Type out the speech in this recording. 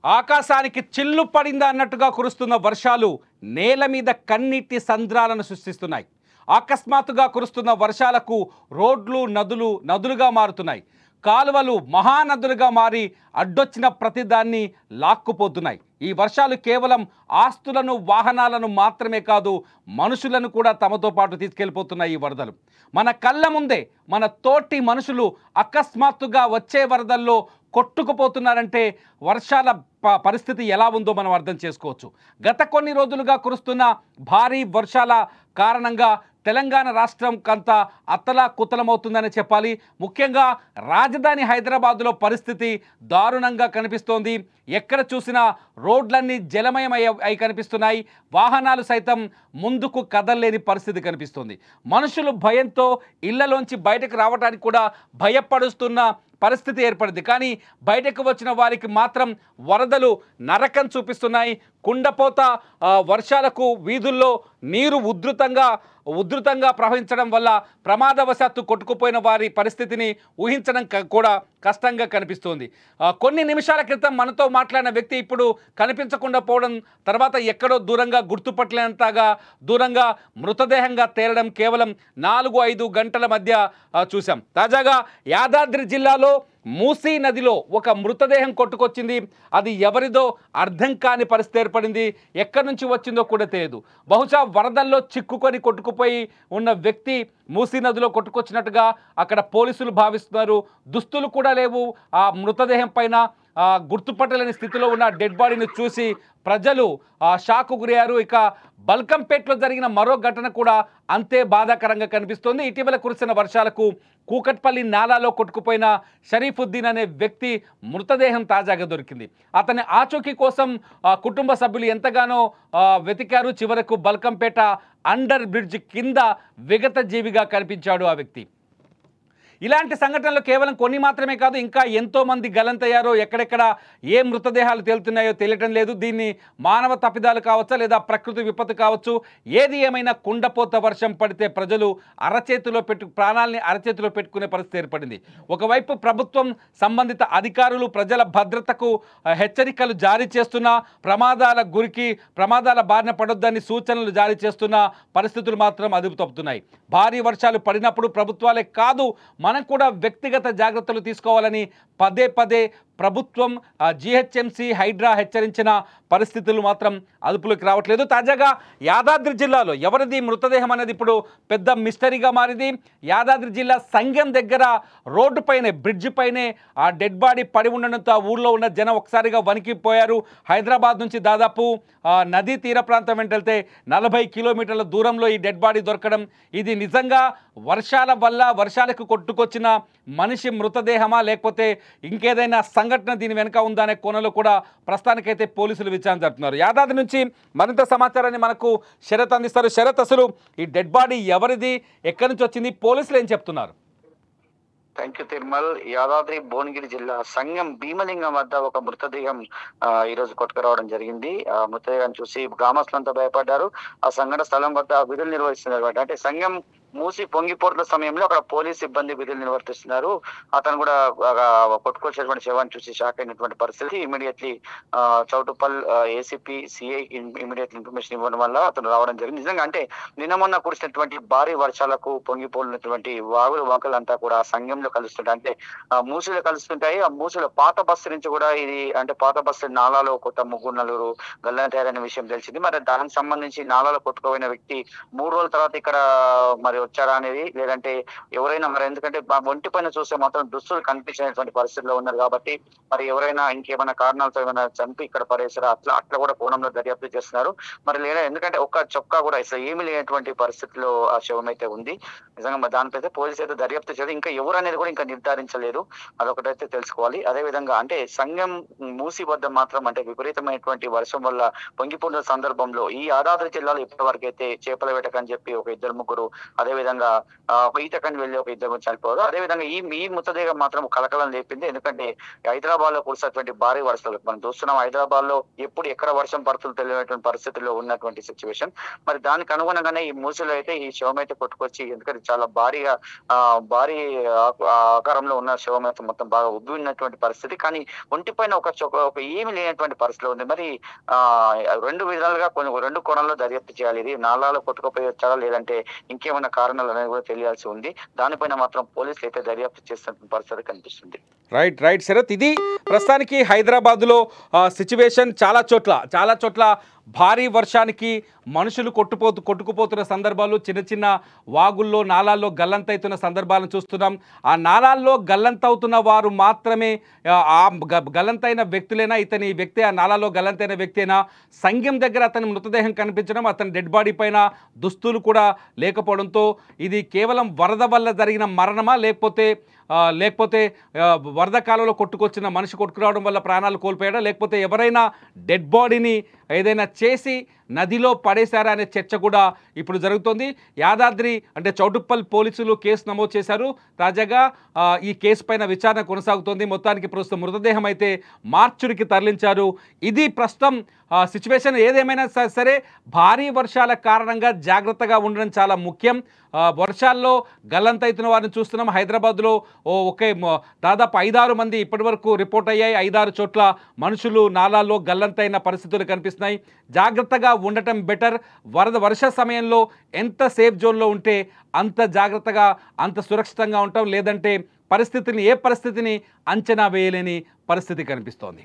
ఆకాశానికి చిల్లు పడిందా అన్నట్టుగా కురుస్తున్న వర్షాలు నేల మీద కన్నీటి సంద్రాలను సృష్టిస్తున్నాయి. అకస్మాత్తుగా కురుస్తున్న వర్షాలకు రోడ్లు నదులుగా మారుతున్నాయి. కాలువలు మహానదులుగా మారి అడ్డొచ్చిన ప్రతిదాన్ని లాక్కుపోతున్నాయి. ఈ వర్షాలు కేవలం ఆస్తులను వాహనాలను మాత్రమే కాదు, మనుషులను కూడా తమతో పాటు తీసుకెళ్ళిపోతున్నాయి. ఈ వరదలు మన కళ్ళ ముందే మన తోటి మనుషులు అకస్మాత్తుగా వచ్చే వరదల్లో కొట్టుకుపోతున్నారంటే వర్షాల పరిస్థితి ఎలా ఉందో మనం అర్థం చేసుకోవచ్చు. గత కొన్ని రోజులుగా కురుస్తున్న భారీ వర్షాల కారణంగా తెలంగాణ రాష్ట్రం కంత అతలాకుతలమవుతుందని చెప్పాలి. ముఖ్యంగా రాజధాని హైదరాబాదులో పరిస్థితి దారుణంగా కనిపిస్తోంది. ఎక్కడ చూసినా రోడ్లన్నీ జలమయం అయి కనిపిస్తున్నాయి. వాహనాలు సైతం ముందుకు కదలలేని పరిస్థితి కనిపిస్తుంది. మనుషులు భయంతో ఇళ్లలోంచి బయటకు రావడానికి కూడా భయపడుతున్న పరిస్థితి ఏర్పడింది. కానీ బయటకు వచ్చిన వారికి మాత్రం వరదలు నరకం చూపిస్తున్నాయి. కుండపోత వర్షాలకు వీధుల్లో నీరు ఉధృతంగా ప్రవహించడం వల్ల ప్రమాదవశాత్తు కొట్టుకుపోయిన వారి పరిస్థితిని ఊహించడం కూడా కష్టంగా కనిపిస్తోంది. కొన్ని నిమిషాల క్రితం మనతో మాట్లాడిన వ్యక్తి ఇప్పుడు కనిపించకుండా పోవడం, తర్వాత ఎక్కడో దూరంగా గుర్తుపట్టలేనంతగా దూరంగా మృతదేహంగా తేలడం కేవలం 4-5 గంటల మధ్య చూసాం. తాజాగా యాదాద్రి జిల్లాలో మూసీ నదిలో ఒక మృతదేహం కొట్టుకొచ్చింది. అది ఎవరిదో అర్థం కాని పరిస్థితి ఏర్పడింది. ఎక్కడి నుంచి వచ్చిందో కూడా తెలియదు. బహుశా వరదల్లో చిక్కుకొని కొట్టుకుపోయి ఉన్న వ్యక్తి మూసీ నదిలో కొట్టుకొచ్చినట్టుగా అక్కడ పోలీసులు భావిస్తున్నారు. దుస్తులు కూడా లేవు. ఆ మృతదేహం పైన గుర్తుపట్టలేని స్థితిలో ఉన్న డెడ్ బాడీని చూసి ప్రజలు షాకు గురయ్యారు. ఇక బల్కంపేటలో జరిగిన మరో ఘటన కూడా అంతే బాధాకరంగా కనిపిస్తోంది. ఇటీవల కురిసిన వర్షాలకు కూకట్పల్లి నాలాలో కొట్టుకుపోయిన షరీఫుద్దీన్ అనే వ్యక్తి మృతదేహం తాజాగా దొరికింది. అతని ఆచూకీ కోసం కుటుంబ సభ్యులు ఎంతగానో వెతికారు. చివరకు బల్కంపేట అండర్ బ్రిడ్జ్ కింద విగత జీవిగా కనిపించాడు ఆ వ్యక్తి. ఇలాంటి సంఘటనలు కేవలం కొన్ని మాత్రమే కాదు, ఇంకా ఎంతోమంది గలంతయ్యారో, ఎక్కడెక్కడ ఏ మృతదేహాలు తేలుతున్నాయో తెలియటం లేదు. దీన్ని మానవ తప్పిదాలు కావచ్చా లేదా ప్రకృతి విపత్తు కావచ్చు. ఏది ఏమైనా కుండపోత వర్షం పడితే ప్రజలు ప్రాణాలని అరచేతిలో పెట్టుకునే పరిస్థితి ఏర్పడింది. ఒకవైపు ప్రభుత్వం సంబంధిత అధికారులు ప్రజల భద్రతకు హెచ్చరికలు జారీ చేస్తున్నా, ప్రమాదాల బారిన పడొద్దని సూచనలు జారీ చేస్తున్న పరిస్థితులు మాత్రం అదుపు తప్పుతున్నాయి. భారీ వర్షాలు పడినప్పుడు ప్రభుత్వాలే కాదు, మనం కూడా వ్యక్తిగత జాగ్రత్తలు తీసుకోవాలని పదే ప్రభుత్వం, జిహెచ్ఎంసీ, హైడ్రా హెచ్చరించిన పరిస్థితులు మాత్రం అదుపులోకి రావట్లేదు. తాజాగా యాదాద్రి జిల్లాలో ఎవరిది మృతదేహం అనేది ఇప్పుడు పెద్ద మిస్టరీగా మారింది. యాదాద్రి జిల్లా సంగెం దగ్గర రోడ్డు పైనే, బ్రిడ్జ్ పైనే ఆ డెడ్ బాడీ పడి ఉండడంతో ఆ ఊళ్ళో ఉన్న జనం ఒకసారిగా వణికిపోయారు. హైదరాబాద్ నుంచి దాదాపు నదీ తీర ప్రాంతం వెంట వెళ్తే 40 కిలోమీటర్ల దూరంలో ఈ డెడ్ బాడీ దొరకడం, ఇది నిజంగా వర్షాలకు కొట్టుకొచ్చిన మనిషి మృతదేహమా లేకపోతే ఇంకేదైనా సంఘటన దీని వెనుక ఉందా అనే కోణంలో కూడా ప్రస్తుతానికైతే పోలీసులు విచారణ జరుపుతున్నారు. యాదాద్రి నుంచి మరింత సమాచారాన్ని మనకు శరత్ అందిస్తారు. శరత్, అసలు ఈ డెడ్ బాడీ ఎవరిది, ఎక్కడి నుంచి వచ్చింది, పోలీసులు ఏం చెప్తున్నారు? Thank you Tirumal. యాదాద్రి భువనగిరి జిల్లా సంగం భీమలింగం వద్ద ఒక మృతదేహం ఈ రోజు కొట్టుకురావడం జరిగింది. ఆ మృతదేహాన్ని చూసి గ్రామస్తులంతా భయపడ్డారు. ఆ సంఘటన స్థలం వద్ద విధులు నిర్వహిస్తున్నారు. అంటే సంగం మూసి పొంగిపోట్ల సమయంలో అక్కడ పోలీస్ సిబ్బంది విధులు నిర్వర్తిస్తున్నారు. అతను కూడా కొట్టుకొచ్చేటువంటి శవాన్ని చూసి షాక్ అయినటువంటి పరిస్థితి. Immediately Choutuppal ACP CI immediate information ఇవ్వడం వల్ల అతను రావడం జరిగింది. నిజంగా అంటే నిన్న మొన్న కురిసినటువంటి భారీ వర్షాలకు పొంగిపోయినటువంటి వాగులు వంకలంతా కూడా సంఘంలో కలుస్తుంటాయి. అంటే మూసిలో కలుస్తుంటాయి. ఆ మూసిలో పాత బస్సు నుంచి కూడా ఇది అంటే పాత బస్సు నాలాలో కొత్త 3-4 గల్లంతయ్యారనే విషయం తెలిసింది. మరి దానికి సంబంధించి నాలాలో కొట్టుకుపోయిన వ్యక్తి 3 రోజుల తర్వాత ఇక్కడ మరి వచ్చారా అనేది, లేదంటే ఎవరైనా మరి ఎందుకంటే ఒంటి పైన చూస్తే మాత్రం దుస్తులు కనిపించినటువంటి పరిస్థితిలో ఉన్నారు కాబట్టి మరి ఎవరైనా ఇంకేమైనా కారణాలతో ఏమైనా చంపి ఇక్కడ పడేసారా అట్లా కూడా కోణంలో దర్యాప్తు చేస్తున్నారు. మరి లేదా ఎందుకంటే ఒక్క చొక్కా కూడా అసలు ఏమీ లేనటువంటి పరిస్థితిలో ఆ శవం అయితే ఉంది. నిజంగా దానిపైతే పోలీసు అయితే దర్యాప్తు చేయాలి. ఇంకా ఎవరు అనేది కూడా ఇంకా నిర్ధారించలేదు. అదొకటైతే తెలుసుకోవాలి. అదే విధంగా అంటే సంగం మూసి వద్ద మాత్రం అంటే విపరీతమైనటువంటి వర్షం వల్ల పొంగిపోయిన సందర్భంలో ఈ యాదాద్రి జిల్లాలో ఇప్పటి వరకు అయితే చేపల వేటకని చెప్పి ఒక 2-3, అదే అదేవిధంగా ఒక ఈతకని వెళ్ళి ఒక ఇద్దరు చనిపోయారు. అదేవిధంగా ఈ మృతదేహం మాత్రం కలకలం లేపింది. ఎందుకంటే హైదరాబాద్ లో కురిసినటువంటి భారీ వర్షాలు మనం చూస్తున్నాం. హైదరాబాద్ లో ఎప్పుడు ఎక్కడ వర్షం పడుతుందో తెలియనటువంటి పరిస్థితుల్లో ఉన్నటువంటి సిచ్యువేషన్. మరి దానికి అనుగుణంగానే ఈ మూసలో అయితే ఈ శవం అయితే కొట్టుకొచ్చి, ఎందుకంటే చాలా భారీ ఆకారంలో ఉన్న శవం అయితే మొత్తం బాగా ఉబ్బినటువంటి పరిస్థితి. కానీ ఒంటిపైన ఒక ఏమి లేనటువంటి పరిస్థితిలో ఉంది. మరి రెండు విధాలుగా రెండు కోణాల్లో దర్యాప్తు చేయాలి. ఇది నాలాలో కొట్టుకుపోయి వచ్చారా లేదంటే ఇంకేమైనా కారణాలు అనేది కూడా తెలియాల్సి ఉంది. దానిపైన మాత్రం పోలీసులు అయితే దర్యాప్తు చేస్తున్న పరిస్థితి కనిపిస్తుంది. రైట్ శరత్, ఇది ప్రస్తుతానికి హైదరాబాద్లో సిచ్యువేషన్. చాలా చోట్ల భారీ వర్షానికి మనుషులు కొట్టుకుపోతున్న సందర్భాలు, చిన్న వాగుల్లో నాలాల్లో గల్లంతవుతున్న సందర్భాలను చూస్తున్నాం. ఆ నాలాల్లో గల్లంతవుతున్న వారు మాత్రమే ఆ గల్లంతైన వ్యక్తులైనా, ఇతని వ్యక్తి ఆ నాలాలో గల్లంతైన వ్యక్తేనా? సంఘం దగ్గర అతని మృతదేహం కనిపించడం, అతని డెడ్ బాడీ పైన దుస్తులు కూడా లేకపోవడంతో ఇది కేవలం వరద వల్ల జరిగిన మరణమా, లేకపోతే వరద కాలంలో కొట్టుకొచ్చిన మనిషి కొట్టుకురావడం వల్ల ప్రాణాలు కోల్పోయాడా, లేకపోతే ఎవరైనా డెడ్ బాడీని ఏదైనా చేసి నదిలో పడేశారా అనే చర్చ కూడా ఇప్పుడు జరుగుతోంది. యాదాద్రి అంటే చౌటుప్పల్ పోలీసులు కేసు నమోదు చేశారు. తాజాగా ఈ కేసు పైన విచారణ కొనసాగుతోంది. మొత్తానికి ప్రస్తుతం మృతదేహం అయితే మార్చురికి తరలించారు. ఇది ప్రస్తుతం సిచ్యువేషన్. ఏదేమైనా సరే భారీ వర్షాల కారణంగా జాగ్రత్తగా ఉండడం చాలా ముఖ్యం. వర్షాల్లో గల్లంతవుతున్న వారిని చూస్తున్నాం. హైదరాబాద్లో దాదాపు 5-6 మంది ఇప్పటి వరకు రిపోర్ట్ అయ్యాయి. 5-6 చోట్ల మనుషులు నాలాల్లో గల్లంతైన పరిస్థితులు కనిపిస్తున్నాయి. జాగ్రత్తగా ఉండటం బెటర్. వర్ష సమయంలో ఎంత సేఫ్ జోన్లో ఉంటే అంత జాగ్రత్తగా, అంత సురక్షితంగా ఉంటాం. లేదంటే ఏ పరిస్థితిని అంచనా వేయలేని పరిస్థితి కనిపిస్తోంది.